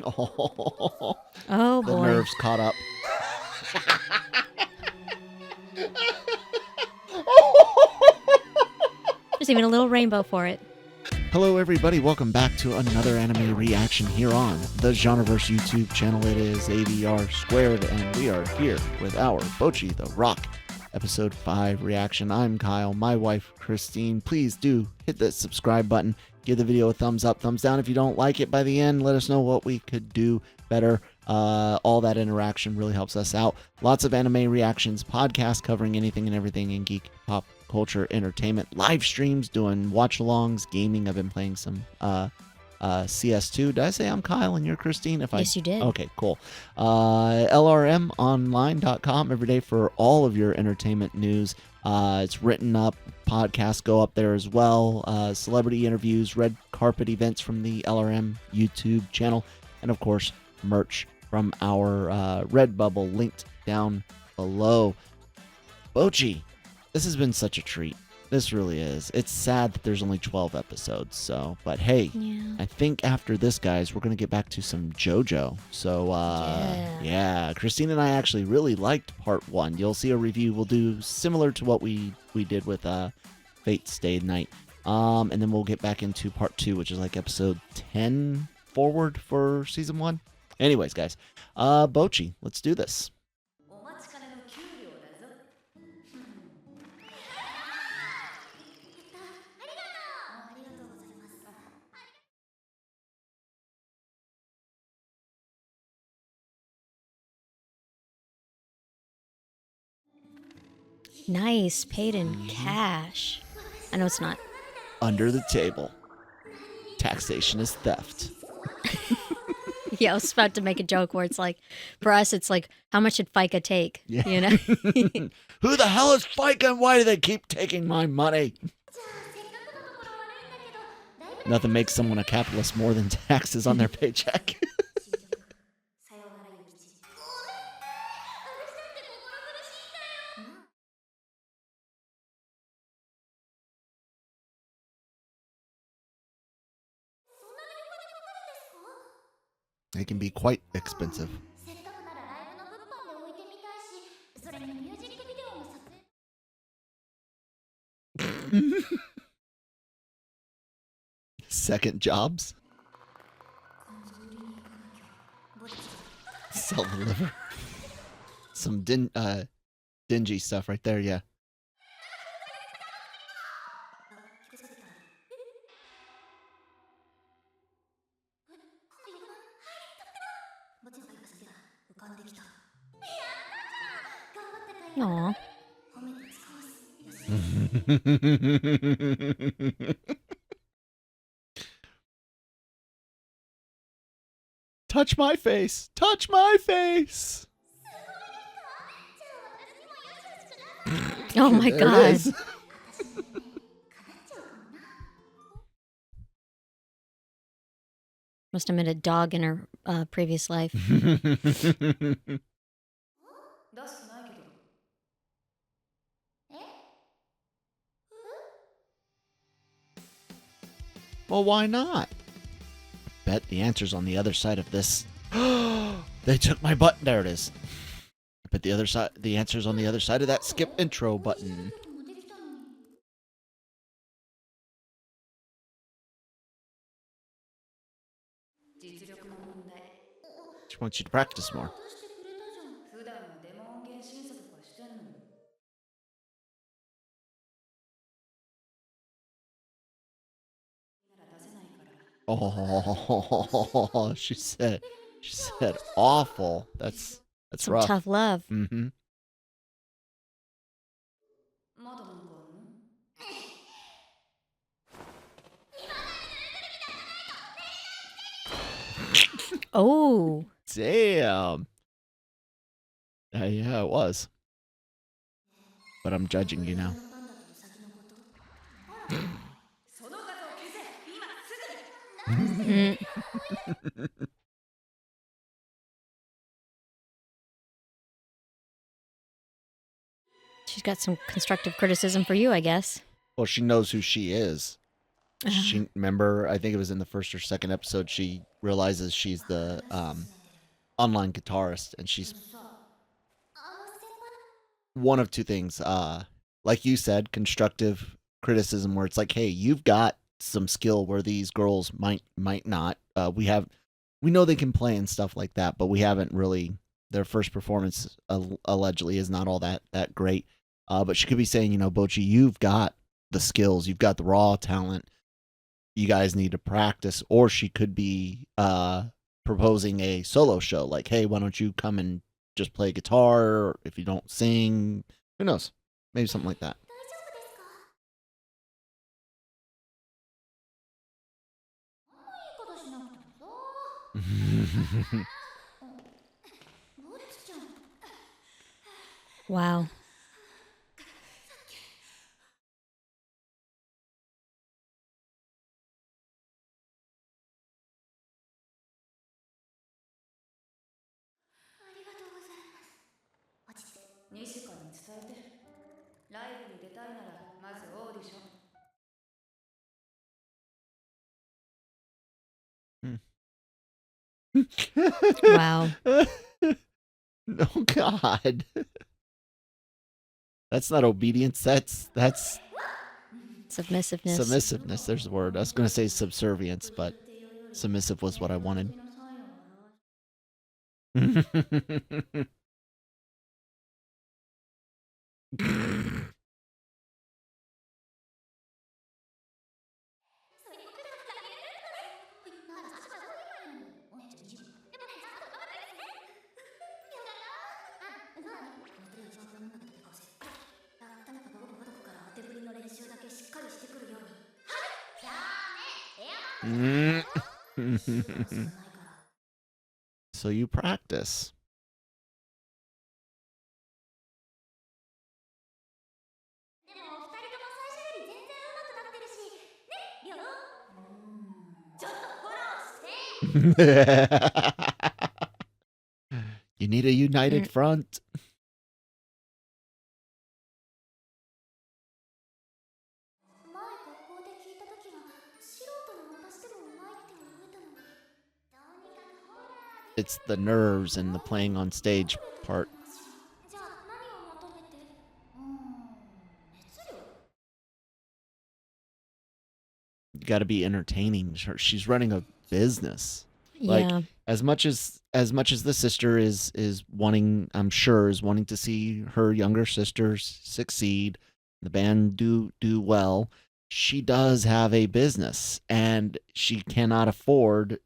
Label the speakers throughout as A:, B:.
A: Oh,
B: Oh,
A: the
B: boy.
A: nerves caught up.
B: There's even a little rainbow for it.
A: Hello, everybody. Welcome back to another anime reaction here on the Genreverse YouTube channel. It is AVR2, and we are here with our Bocchi the Rock Episode 5 reaction. I'm Kyle, my wife, Christine. Please do hit that subscribe button. Give the video a thumbs up, thumbs down if you don't like it. By the end, let us know what we could do better. All that interaction really helps us out. Lots of anime reactions, podcasts covering anything and everything in geek, pop, culture, entertainment, live streams, doing watch-alongs, gaming. I've been playing some CS2. Did I say I'm Kyle and you're Christine?
B: Yes, you did.
A: Okay, cool. LRMonline.com every day for all of your entertainment news. It's written up. Podcasts go up there as well. Celebrity interviews, red carpet events from the LRM YouTube channel, and of course, merch from our Redbubble linked down below. Bocchi, this has been such a treat. This really is. It's sad that there's only 12 episodes, but hey,
B: Yeah.
A: I think after this, guys, we're going to get back to some JoJo. So, yeah, Christine and I actually really liked part 1. You'll see a review we'll do similar to what we did with Fate Stay Night. And then we'll get back into part 2, which is like episode 10 forward for season 1. Anyways, guys, Bocchi, let's do this.
B: Nice. Paid in cash. I know it's not.
A: Under the table. Taxation is theft.
B: Yeah, I was about to make a joke where it's like, for us, it's like, how much did FICA take?
A: Yeah.
B: You know?
A: Who the hell is FICA and why do they keep taking my money? Nothing makes someone a capitalist more than taxes on their paycheck. They can be quite expensive. Second jobs? Sell the liver. Some dingy stuff right there, yeah.
B: Aw.
A: Touch my face! Touch my face!
B: Oh my
A: There it
B: God.
A: is.
B: Must have met a dog in her previous life.
A: Well, why not? I bet the answer's on the other side of this. They took my button. There it is. I bet the answer's on the other side of that skip intro button. She wants you to practice more. Oh, she said awful. That's
B: Some
A: rough.
B: tough love.
A: Mm-hmm.
B: Oh.
A: Damn. Yeah, it was. But I'm judging you now.
B: She's got some constructive criticism for you, I guess.
A: Well, she knows who she is. She remember, I think it was in the first or second episode, she realizes she's the online guitarist, and she's one of two things. Like you said, constructive criticism, where it's like, hey, you've got some skill where these girls might not. We know they can play and stuff like that, but we haven't really. Their first performance allegedly is not all that great. But she could be saying, Bocchi, you've got the skills, you've got the raw talent. You guys need to practice. Or she could be proposing a solo show, like, hey, why don't you come and just play guitar? Or if you don't sing, who knows? Maybe something like that.
B: Wow. Wow.
A: Oh God. That's not obedience. That's
B: Submissiveness.
A: submissiveness. There's the word. I was gonna say subservience, but submissive was what I wanted. So you practice. You need a united front. It's the nerves and the playing on stage part. You got to be entertaining. She's running a business. Like,
B: Yeah.
A: as much as the sister is wanting, I'm sure, is wanting to see her younger sisters succeed, the band do well. She does have a business, and she cannot afford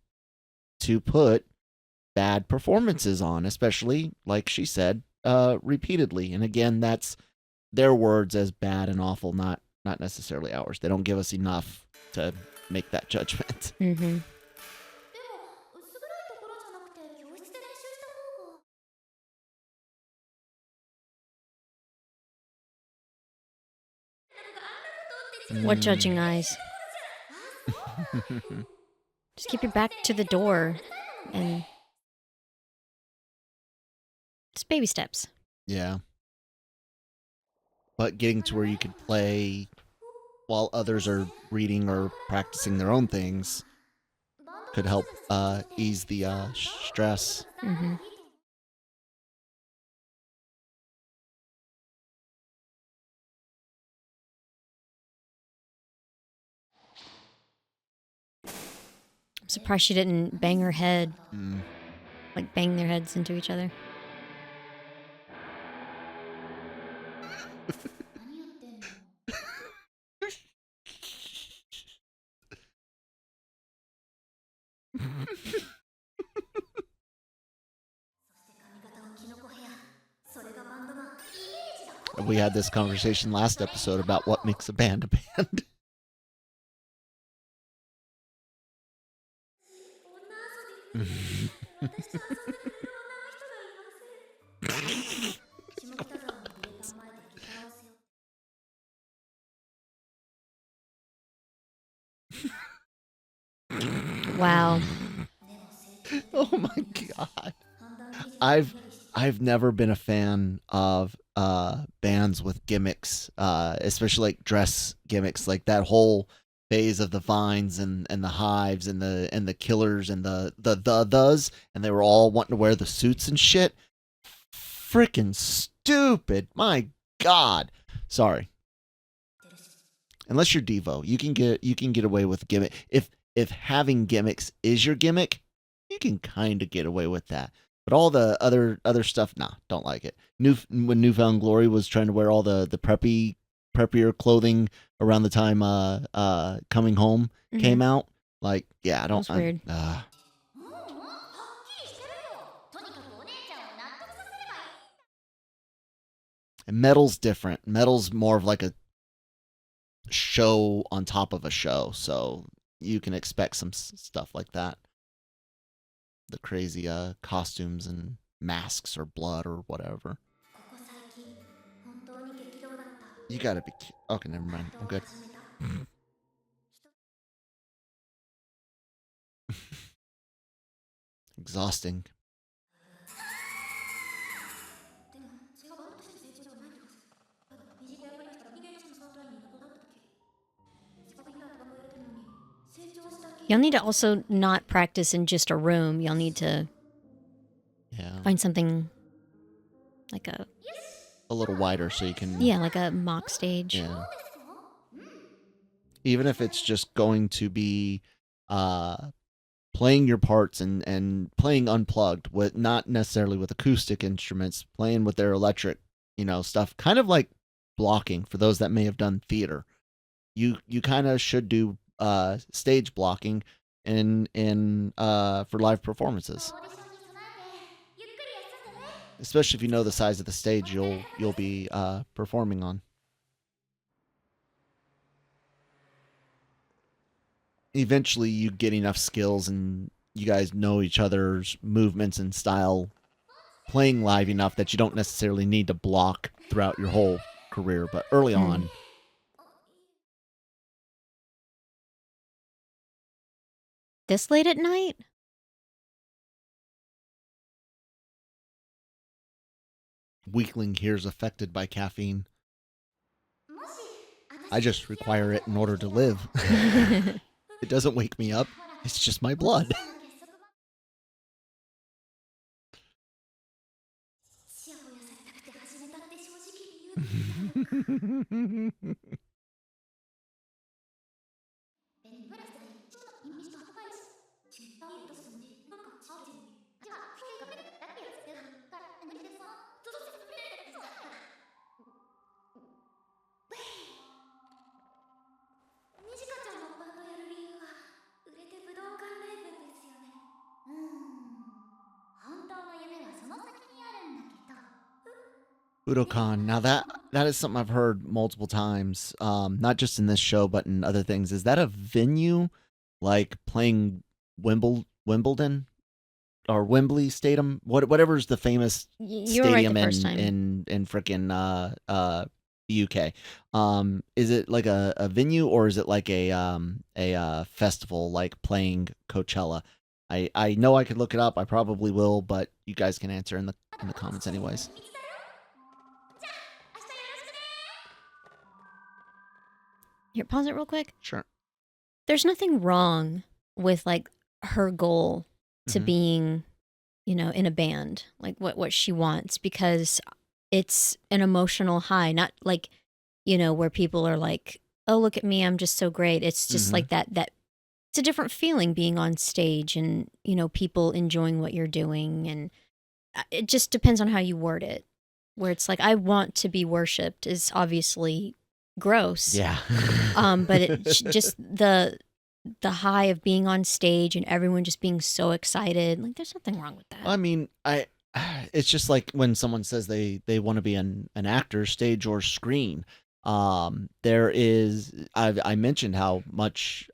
A: to put bad performances on, especially, like she said, repeatedly. And again, that's their words as bad and awful, not necessarily ours. They don't give us enough to make that judgment.
B: Mm-hmm. What judging eyes? Just keep your back to the door and just baby steps.
A: Yeah. But getting to where you could play while others are reading or practicing their own things could help ease the stress.
B: Mm-hmm. I'm surprised she didn't bang her head, like bang their heads into each other.
A: We had this conversation last episode about what makes a band a band.
B: Wow.
A: Oh my god. I've never been a fan of bands with gimmicks, especially like dress gimmicks, like that whole phase of the vines and the hives and the killers and the and they were all wanting to wear the suits and shit. Freaking stupid. My God. Sorry. Unless you're Devo, you can get away with gimmick. If having gimmicks is your gimmick, you can kind of get away with that. But all the other stuff, nah, don't like it. When Newfound Glory was trying to wear all the preppier clothing around the time Coming Home came out, like, yeah, I don't.
B: That was weird.
A: And Metal's different. Metal's more of like a show on top of a show, so you can expect some stuff like that. The crazy costumes and masks or blood or whatever. You gotta be okay, never mind. I'm good. Exhausting.
B: You'll need to also not practice in just a room. You'll need to find something like a
A: little wider so you can...
B: Yeah, like a mock stage.
A: Yeah. Even if it's just going to be playing your parts and playing unplugged, with not necessarily with acoustic instruments, playing with their electric, stuff, kind of like blocking for those that may have done theater. You kind of should do stage blocking for live performances. Especially if you know the size of the stage you'll be performing on. Eventually you get enough skills and you guys know each other's movements and style playing live enough that you don't necessarily need to block throughout your whole career, but early on.
B: This late at night?
A: Weakling here is affected by caffeine. I just require it in order to live. It doesn't wake me up. It's just my blood. Budokan. Now that is something I've heard multiple times, not just in this show, but in other things. Is that a venue like playing Wimbledon or Wembley Stadium? Whatever's the famous stadium in frickin' UK. Is it like a venue or is it like a festival like playing Coachella? I know I could look it up. I probably will, but you guys can answer in the comments anyways.
B: Here, pause it real quick.
A: Sure.
B: There's nothing wrong with like her goal to being, in a band, like what she wants, because it's an emotional high, not like, where people are like, oh, look at me, I'm just so great. It's just like that it's a different feeling being on stage and, people enjoying what you're doing. And it just depends on how you word it, where it's like, I want to be worshipped is obviously gross.
A: Yeah.
B: But it's just the high of being on stage and everyone just being so excited. Like, there's nothing wrong with that.
A: I mean, it's just like when someone says they want to be an actor, stage or screen. There is, I mentioned how much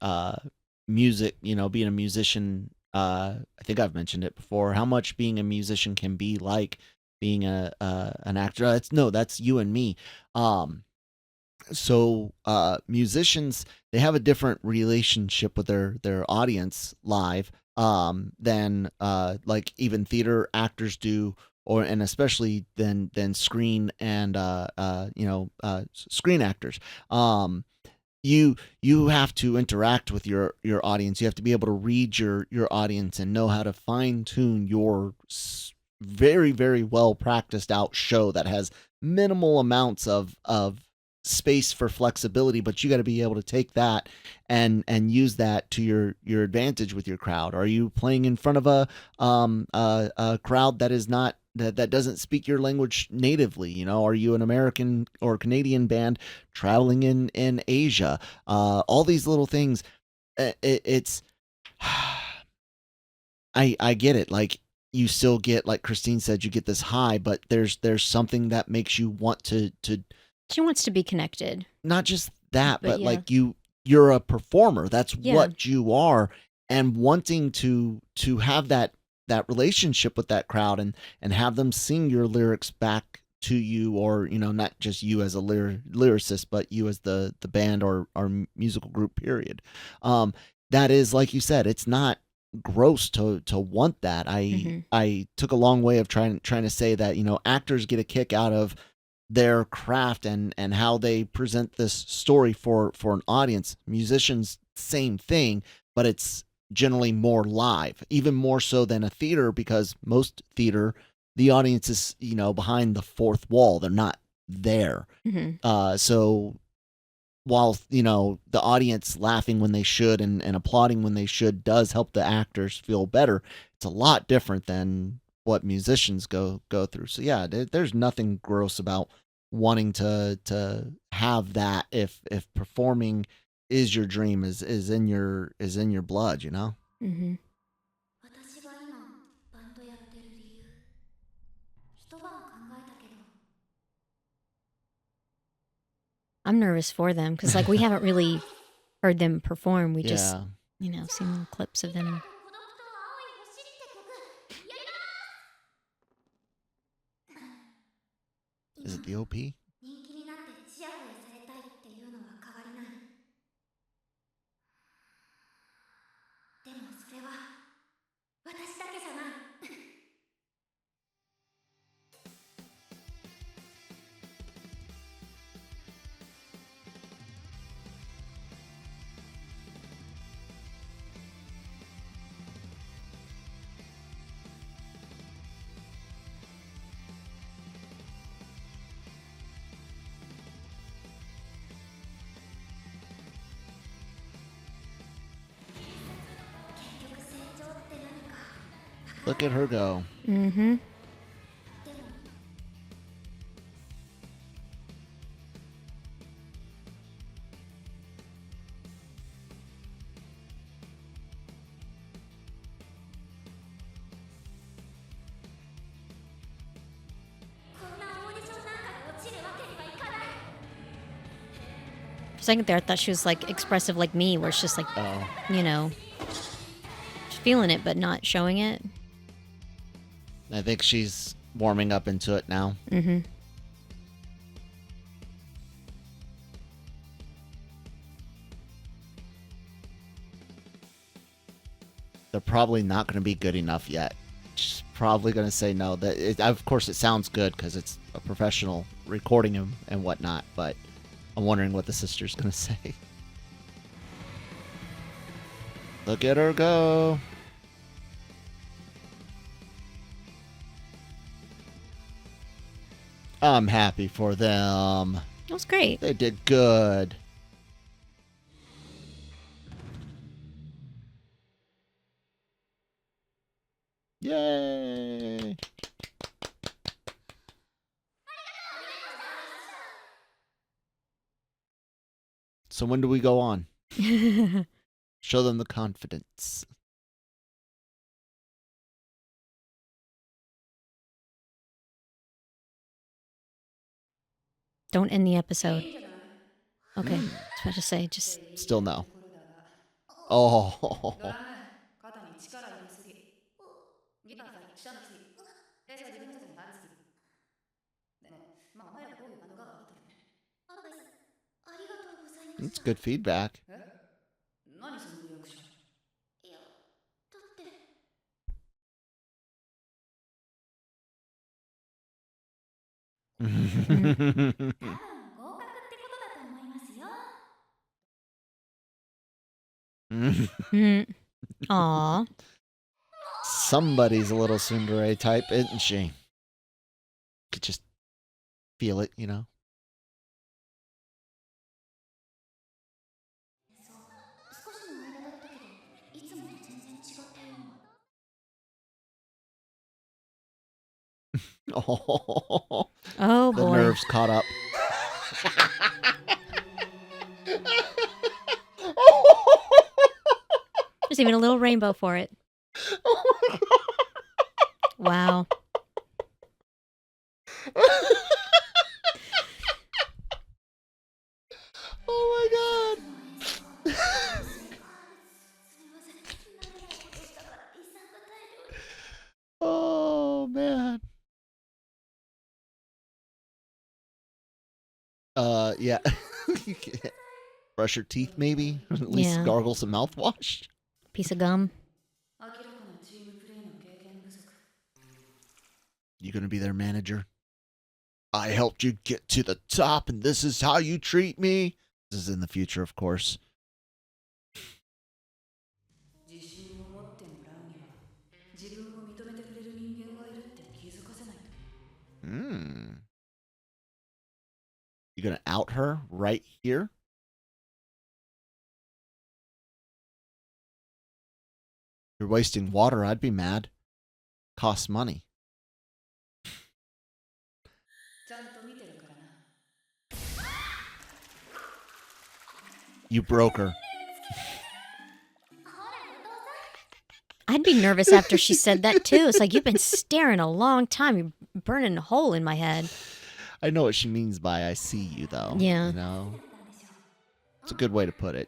A: music, being a musician, I think I've mentioned it before, how much being a musician can be like being an actor. That's you and me. So musicians, they have a different relationship with their audience live than like even theater actors do, and especially than screen and screen actors. you have to interact with your audience. You have to be able to read your audience and know how to fine tune your very very well practiced out show that has minimal amounts of space for flexibility, but you got to be able to take that and use that to your advantage with your crowd. Are you playing in front of a crowd that is not that doesn't speak your language natively? You know, are you an American or Canadian band traveling in Asia? All these little things. It's I get it. Like you still get, like Christine said, you get this high, but there's something that makes you want to
B: She wants to be connected.
A: not just that, but
B: yeah.
A: like you're a performer. That's
B: Yeah.
A: what you are, and wanting to have that relationship with that crowd and have them sing your lyrics back to you, or you know, not just you as a lyricist, but you as the band or musical group. Period. That is, like you said, it's not gross to want that. I took a long way of trying to say that, you know, actors get a kick out of their craft and how they present this story for an audience. Musicians, same thing, but it's generally more live, even more so than a theater, because most theater, the audience is, you know, behind the fourth wall. They're not there. So while, you know, the audience laughing when they should and applauding when they should does help the actors feel better, it's a lot different than what musicians go through. So yeah, there's nothing gross about wanting to have that if performing is your dream, is in your blood, you know.
B: I'm nervous for them because like we haven't really heard them perform. We just,
A: Yeah.
B: you know, seen clips of them.
A: Is it the OP? Look at her go.
B: For a second there, I thought she was like expressive like me, where it's just like, you know, she's feeling it but not showing it.
A: I think she's warming up into it now. They're probably not going to be good enough yet. She's probably going to say no. Of course, it sounds good because it's a professional recording him and whatnot, but I'm wondering what the sister's going to say. Look at her go. I'm happy for them.
B: That was great.
A: They did good. Yay! So when do we go on? Show them the confidence.
B: Don't end the episode. Okay, I was about to say, just
A: still no. Oh. That's good feedback.
B: Aw.
A: Somebody's a little tsundere type, isn't she? Could just feel it, you know? Oh,
B: Oh,
A: the
B: boy.
A: nerves caught up.
B: There's even a little rainbow for it. Wow.
A: Oh my god. Oh man. Yeah. You can't brush your teeth maybe, or at least
B: Yeah.
A: gargle some mouthwash.
B: Piece of gum.
A: You gonna be their manager? I helped you get to the top, and this is how you treat me. This is in the future, of course. You gonna out her right here? You're wasting water. I'd be mad. Costs money. You broke her.
B: I'd be nervous after she said that, too. It's like, you've been staring a long time. You're burning a hole in my head.
A: I know what she means by I see you, though.
B: Yeah.
A: You know? It's a good way to put it.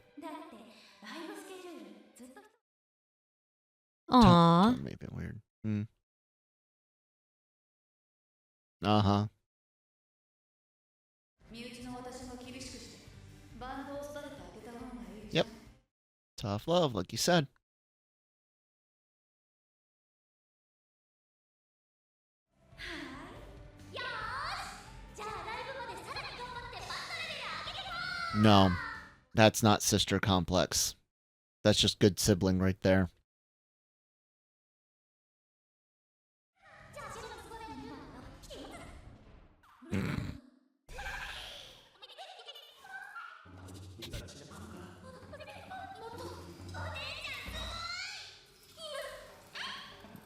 B: Aw.
A: Tone may be weird. Uh-huh. Yep. Tough love, like you said. No, that's not sister complex. That's just good sibling right there.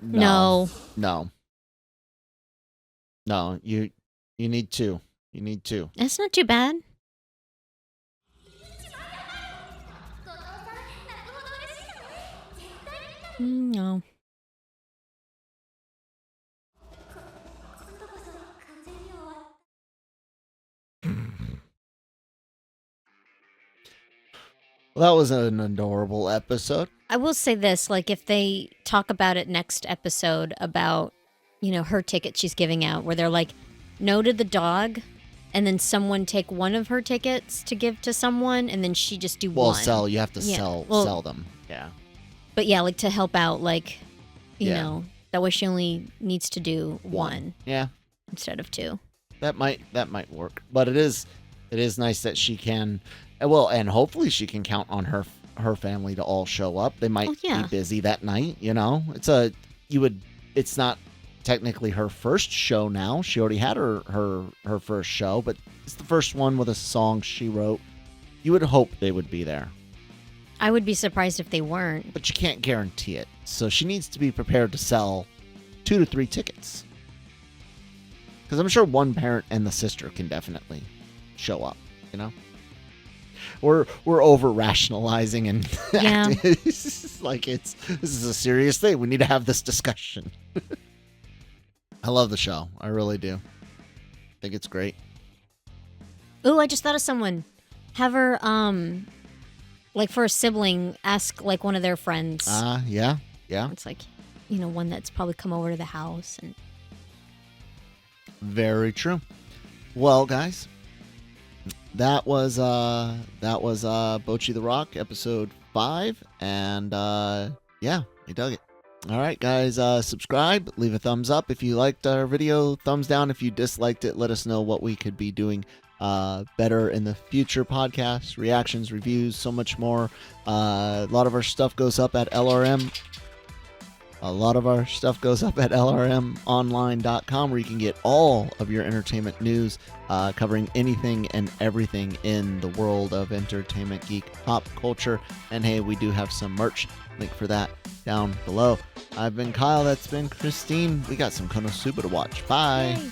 B: No.
A: No. No, you need two. You need two.
B: That's not too bad. No.
A: Well, that was an adorable episode.
B: I will say this, like, if they talk about it next episode about, you know, her ticket she's giving out, where they're like, no to the dog, and then someone take one of her tickets to give to someone, and then she just do
A: Well,
B: one.
A: sell. You have to
B: Yeah.
A: sell
B: Well,
A: sell them. Yeah.
B: But yeah, like to help out, like, you
A: Yeah.
B: know, that way she only needs to do one
A: Yeah.
B: instead of two.
A: That might work. But it is nice that she can, well, and hopefully she can count on her family to all show up. They might be busy that night, you know. It's not technically her first show now. She already had her first show, but it's the first one with a song she wrote. You would hope they would be there.
B: I would be surprised if they weren't.
A: But you can't guarantee it. So she needs to be prepared to sell 2 to 3 tickets. Because I'm sure one parent and the sister can definitely show up, you know? We're over rationalizing and
B: Yeah.
A: like this is a serious thing. We need to have this discussion. I love the show. I really do. I think it's great.
B: Ooh, I just thought of someone. Have her, like for a sibling, ask like one of their friends.
A: Yeah.
B: It's like, you know, one that's probably come over to the house. And
A: very true. Well, guys, that was Bocchi the Rock episode 5, and yeah, I dug it. All right, guys, subscribe, leave a thumbs up if you liked our video, thumbs down if you disliked it. Let us know what we could be doing better in the future podcasts, reactions, reviews, so much more. A lot of our stuff goes up at LRM. A lot of our stuff goes up at lrmonline.com, where you can get all of your entertainment news, covering anything and everything in the world of entertainment, geek, pop culture. And hey, we do have some merch. Link for that down below. I've been Kyle. That's been Christine. We got some Konosuba to watch. Bye.
B: Yay.